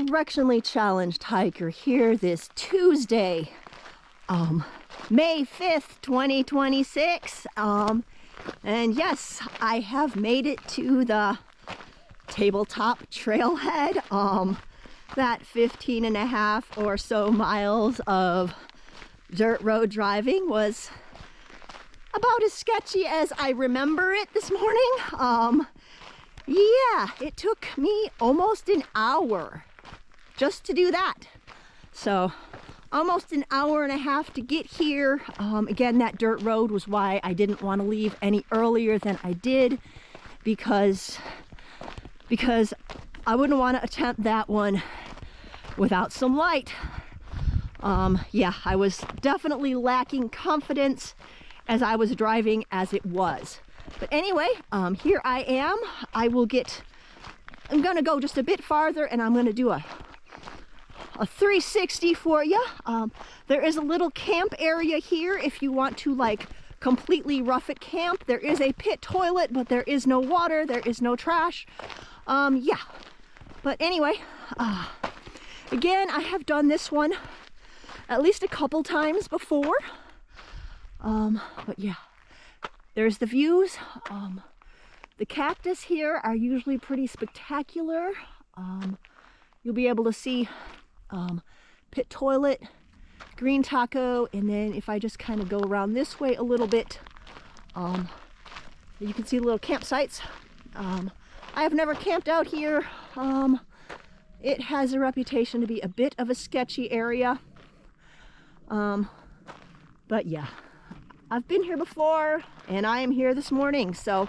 directionally challenged hiker here this Tuesday, May 5th, 2026. And yes, I have made it to the tabletop trailhead. That 15.5 or so miles of dirt road driving was about as sketchy as I remember it this morning. Yeah, it took me almost an hour just to do that. So almost an hour and a half to get here. Again, that dirt road was why I didn't want to leave any earlier than I did, because I wouldn't want to attempt that one without some light. Yeah, I was definitely lacking confidence as I was driving as it was. But anyway, here I am. I'm gonna go just a bit farther and I'm gonna do a 360 for you. There is a little camp area here if you want to like completely rough it camp. There is a pit toilet, but there is no water, there is no trash. Yeah, but anyway, again, I have done this one at least a couple times before. But yeah, there's the views. The cactus here are usually pretty spectacular. You'll be able to see pit toilet, green taco, and then if I just kind of go around this way a little bit, you can see little campsites. I have never camped out here. It has a reputation to be a bit of a sketchy area. But yeah, I've been here before and I am here this morning, so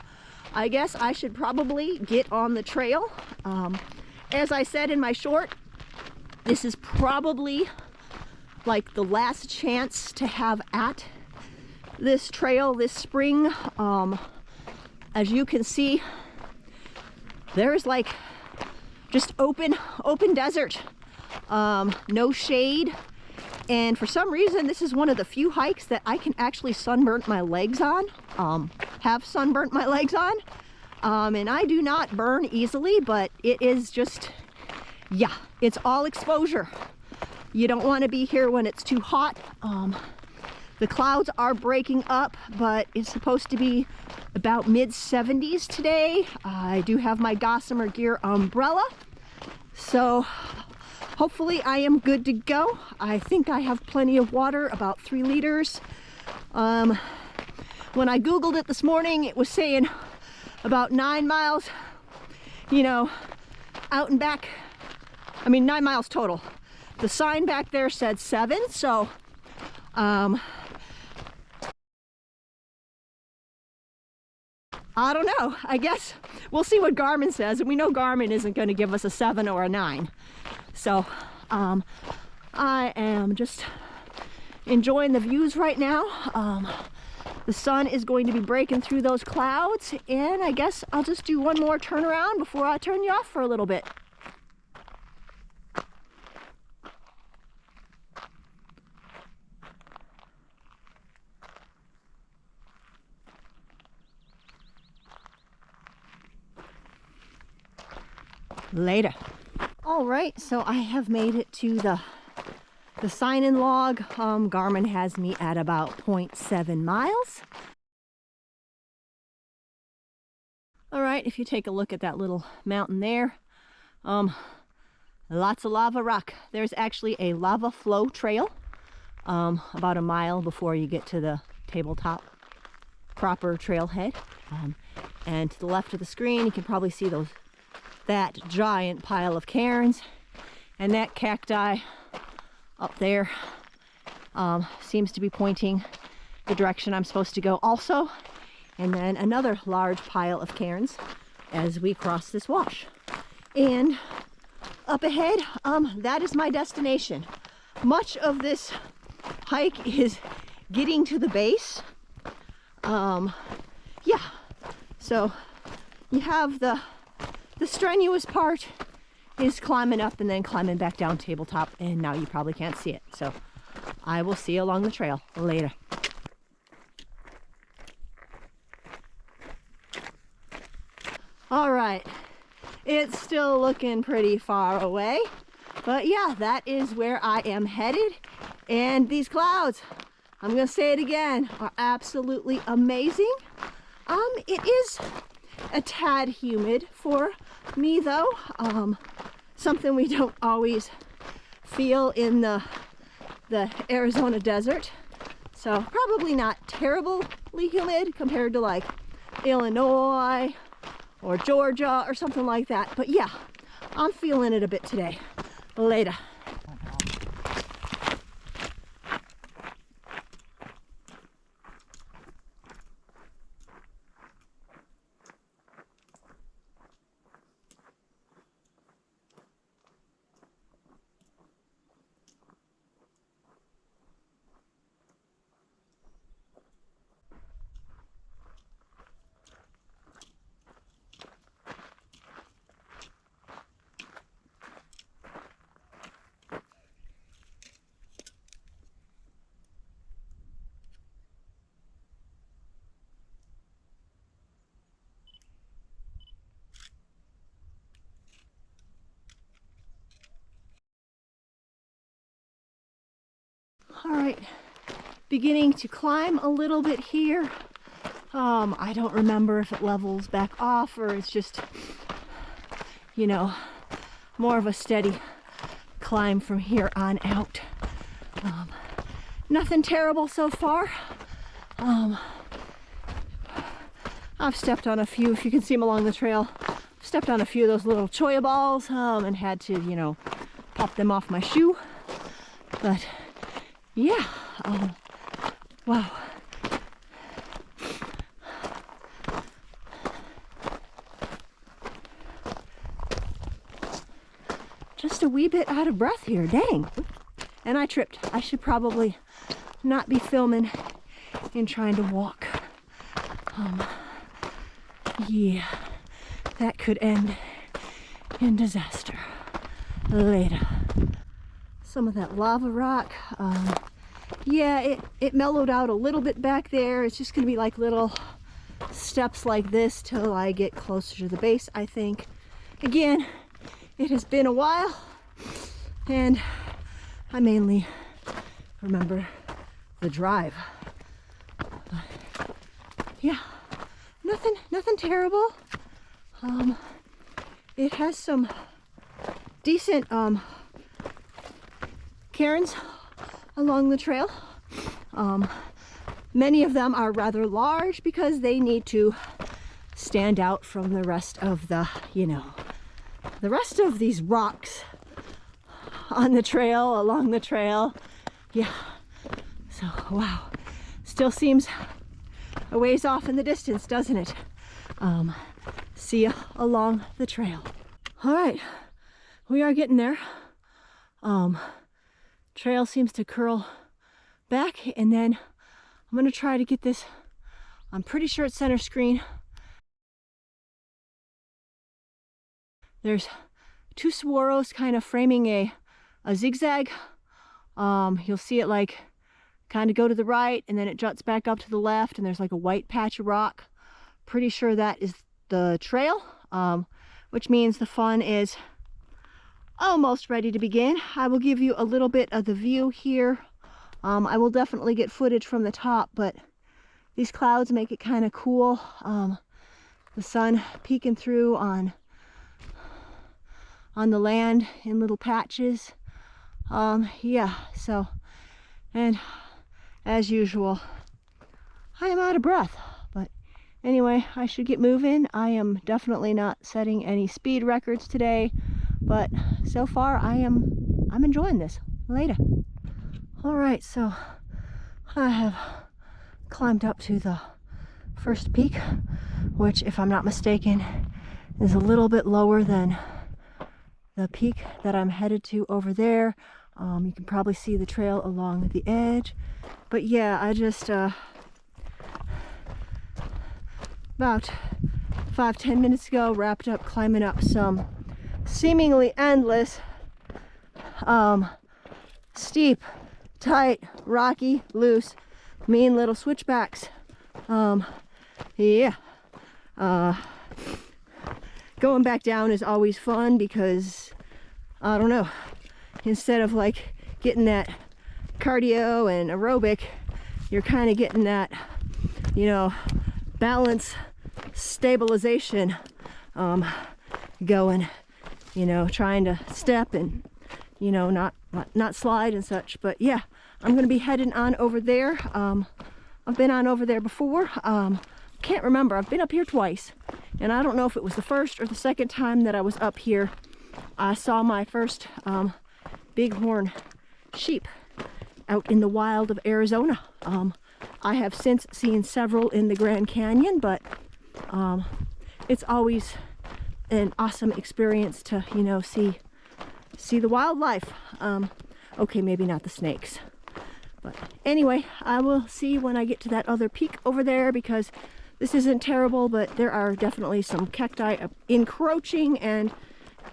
I guess I should probably get on the trail. As I said in my short, this is probably like the last chance to have at this trail this spring. As you can see, there's like just open desert, no shade. And for some reason, this is one of the few hikes that I can actually sunburn my legs on, have sunburnt my legs on. And I do not burn easily, but it is just, yeah, it's all exposure. You don't want to be here when it's too hot. The clouds are breaking up, but it's supposed to be about mid-70s today. I do have my Gossamer Gear umbrella, so hopefully I am good to go. I think I have plenty of water, about 3 liters. When I Googled it this morning, it was saying about 9 miles, you know, out and back. I mean, 9 miles total. The sign back there said 7, so I don't know. I guess we'll see what Garmin says, and we know Garmin isn't going to give us a 7 or a 9. So I am just enjoying the views right now. The sun is going to be breaking through those clouds, and I guess I'll just do one more turnaround before I turn you off for a little bit. Later. All right, so I have made it to the sign-in log. Garmin has me at about 0.7 miles. All right, if you take a look at that little mountain there, lots of lava rock. There's actually a lava flow trail about a mile before you get to the tabletop proper trailhead. And to the left of the screen, you can probably see that giant pile of cairns, and that cacti up there seems to be pointing the direction I'm supposed to go also. And then another large pile of cairns as we cross this wash. And up ahead, that is my destination. Much of this hike is getting to the base. Yeah, so you have the strenuous part is climbing up and then climbing back down tabletop, and now you probably can't see it. So I will see you along the trail later. All right, it's still looking pretty far away. But yeah, that is where I am headed. And these clouds, I'm gonna say it again, are absolutely amazing. It is a tad humid for me though. Something we don't always feel in the Arizona desert. So probably not terribly humid compared to like Illinois or Georgia or something like that. But yeah, I'm feeling it a bit today. Later. All right, beginning to climb a little bit here. I don't remember if it levels back off or it's just, you know, more of a steady climb from here on out. Nothing terrible so far. I've stepped on a few, if you can see them along the trail, stepped on a few of those little choya balls and had to, you know, pop them off my shoe. But yeah, wow. Just a wee bit out of breath here, dang. And I tripped. I should probably not be filming and trying to walk. Yeah, that could end in disaster later. Some of that lava rock, yeah, it mellowed out a little bit back there. It's just gonna be like little steps like this till I get closer to the base, I think. Again, it has been a while and I mainly remember the drive. But yeah, nothing terrible. It has some decent cairns along the trail. Many of them are rather large because they need to stand out from the rest of the, you know, the rest of these rocks on the trail, along the trail. Yeah, so wow, still seems a ways off in the distance, doesn't it? See ya along the trail. All right, we are getting there. Trail seems to curl back, and then I'm gonna try to get this, I'm pretty sure it's center screen. There's two saguaros kind of framing a zigzag. You'll see it like kind of go to the right and then it juts back up to the left and there's like a white patch of rock. Pretty sure that is the trail, which means the fun is almost ready to begin. I will give you a little bit of the view here. I will definitely get footage from the top, but these clouds make it kind of cool. The sun peeking through on the land in little patches. Yeah, so, and as usual, I am out of breath, but anyway, I should get moving. I am definitely not setting any speed records today, but so far I'm enjoying this. Later. All right, so I have climbed up to the first peak, which, if I'm not mistaken, is a little bit lower than the peak that I'm headed to over there. You can probably see the trail along the edge. But yeah, I just about 5-10 minutes ago wrapped up climbing up some seemingly endless steep, tight, rocky, loose, mean little switchbacks. Yeah. Going back down is always fun because, I don't know, instead of like getting that cardio and aerobic, you're kind of getting that, you know, balance, stabilization going, you know, trying to step and, you know, not slide and such. But yeah, I'm going to be heading on over there. I've been on over there before. Can't remember. I've been up here twice, and I don't know if it was the first or the second time that I was up here. I saw my first bighorn sheep out in the wild of Arizona. I have since seen several in the Grand Canyon, but it's always an awesome experience to, you know, see the wildlife. Okay, maybe not the snakes. But anyway, I will see when I get to that other peak over there, because this isn't terrible, but there are definitely some cacti encroaching, and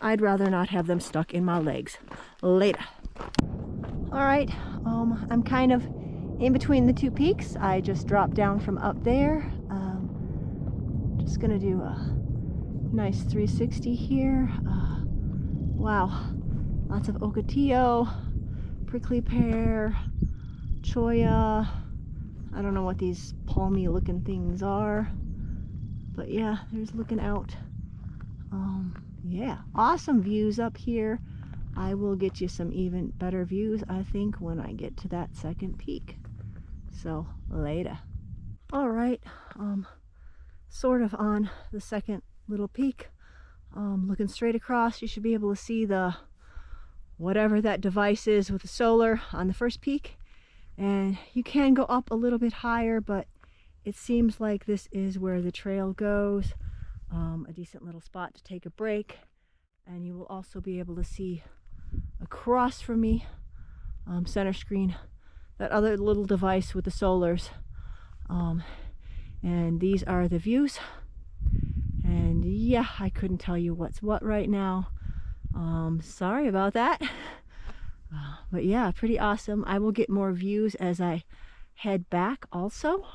I'd rather not have them stuck in my legs. Later. All right, I'm kind of in between the two peaks. I just dropped down from up there. Just gonna do a nice 360 here. Wow, lots of ocotillo, prickly pear, cholla. I don't know what these palmy looking things are, but yeah, there's looking out. Yeah, awesome views up here. I will get you some even better views, I think, when I get to that second peak. So later. All right, sort of on the second little peak. Looking straight across, you should be able to see the whatever that device is with the solar on the first peak. And you can go up a little bit higher, but it seems like this is where the trail goes. A decent little spot to take a break. And you will also be able to see across from me, center screen, that other little device with the solars. And these are the views. And yeah, I couldn't tell you what's what right now. Sorry about that. But yeah, pretty awesome. I will get more views as I head back also.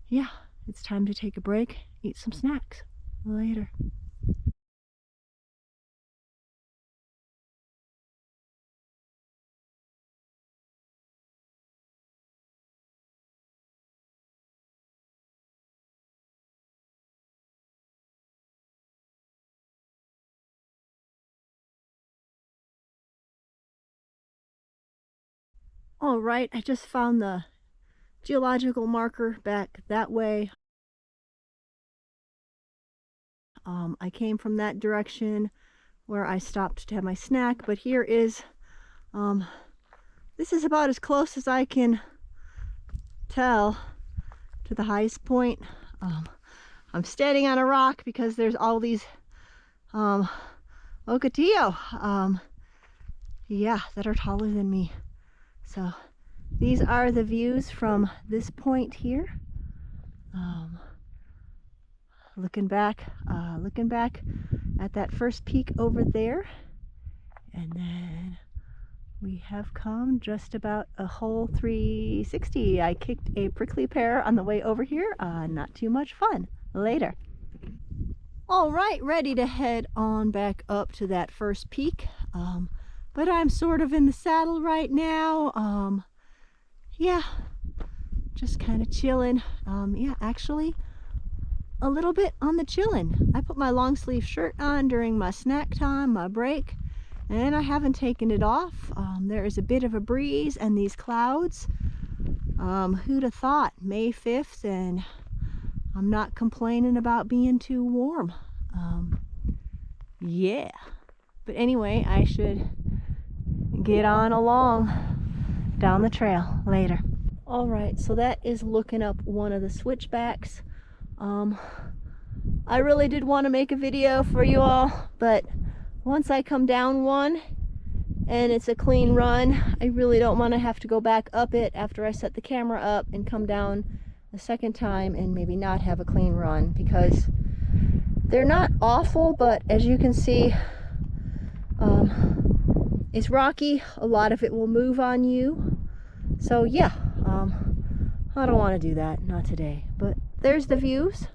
Yeah, it's time to take a break, eat some snacks. Later. All right, I just found the geological marker back that way. I came from that direction where I stopped to have my snack, but here is, this is about as close as I can tell to the highest point. I'm standing on a rock because there's all these ocotillo, yeah, that are taller than me. So these are the views from this point here. Looking back at that first peak over there, and then we have come just about a whole 360. I kicked a prickly pear on the way over here. Not too much fun. Later. All right, ready to head on back up to that first peak. But I'm sort of in the saddle right now. Yeah, just kind of chilling. Yeah, actually a little bit on the chilling. I put my long sleeve shirt on during my snack time, my break, and I haven't taken it off. There is a bit of a breeze and these clouds. Who'd have thought? May 5th, and I'm not complaining about being too warm. Yeah. But anyway, I should get on along down the trail later. All right, so that is looking up one of the switchbacks. I really did want to make a video for you all, but once I come down one and it's a clean run, I really don't want to have to go back up it after I set the camera up and come down a second time and maybe not have a clean run, because they're not awful, but as you can see, it's rocky. A lot of it will move on you. So yeah, I don't want to do that, not today. But there's the views.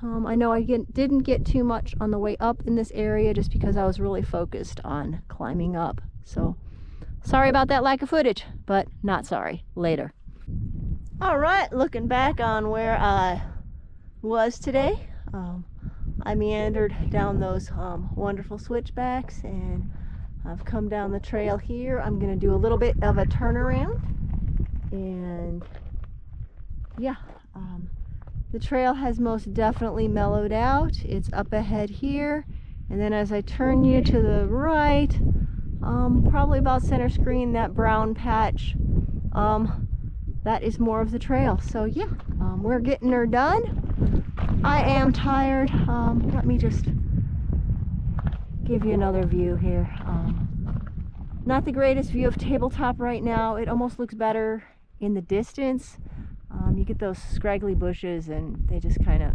I know I didn't get too much on the way up in this area just because I was really focused on climbing up. So sorry about that lack of footage, but not sorry. Later. All right, looking back on where I was today, I meandered down those wonderful switchbacks, and I've come down the trail here. I'm going to do a little bit of a turnaround, and yeah, the trail has most definitely mellowed out. It's up ahead here, and then as I turn you to the right, probably about center screen, that brown patch, that is more of the trail. So yeah, we're getting her done. I am tired. Let me just give you another view here. Not the greatest view of tabletop right now. It almost looks better in the distance. You get those scraggly bushes and they just kind of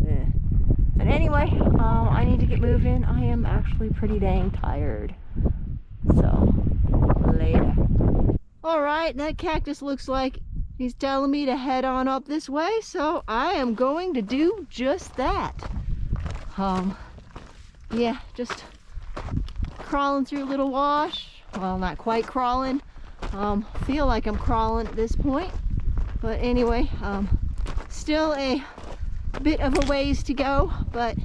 But anyway, I need to get moving. I am actually pretty dang tired. So later. All right, that cactus looks like he's telling me to head on up this way, so I am going to do just that. Yeah, just crawling through a little wash. Well, not quite crawling. Feel like I'm crawling at this point. But anyway, still a bit of a ways to go, but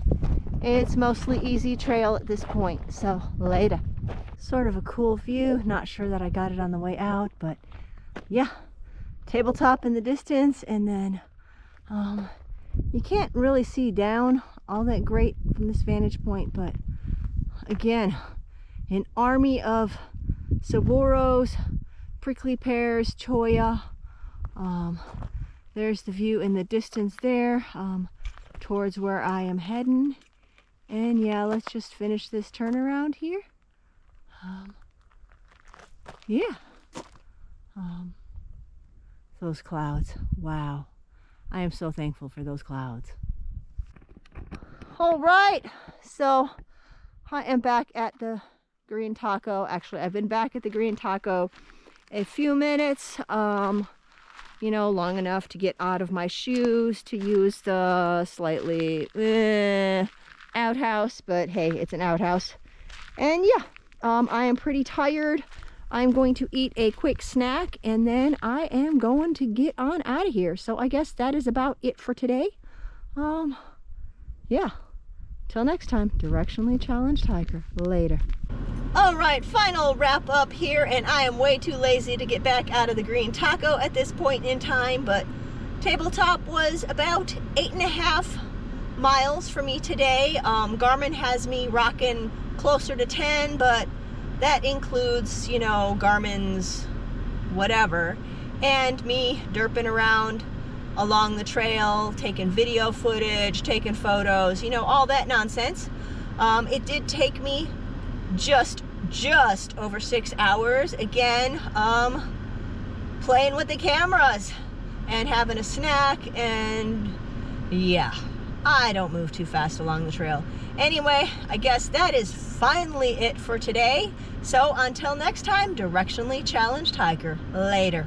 it's mostly easy trail at this point. So later. Sort of a cool view. Not sure that I got it on the way out, but yeah. Tabletop in the distance, and then you can't really see down all that great from this vantage point, but again, an army of saguaros, prickly pears, cholla. There's the view in the distance there, towards where I am heading. And yeah, let's just finish this turnaround here. Yeah. Those clouds. Wow. I am so thankful for those clouds. All right. So I am back at the Green Taco. Actually, I've been back at the Green Taco a few minutes. You know, long enough to get out of my shoes, to use the slightly outhouse, but hey, it's an outhouse. And yeah, I am pretty tired. I'm going to eat a quick snack, and then I am going to get on out of here. So I guess that is about it for today. Yeah. Till next time, directionally challenged hiker. Later. All right, final wrap up here, and I am way too lazy to get back out of the Green Taco at this point in time, but tabletop was about 8.5 miles for me today. Garmin has me rocking closer to 10, but that includes, you know, Garmin's whatever, and me derping around along the trail, taking video footage, taking photos, you know, all that nonsense. It did take me just over 6 hours. Again, playing with the cameras and having a snack, and yeah, I don't move too fast along the trail. Anyway, I guess that is finally it for today. So until next time, directionally challenged hiker. Later.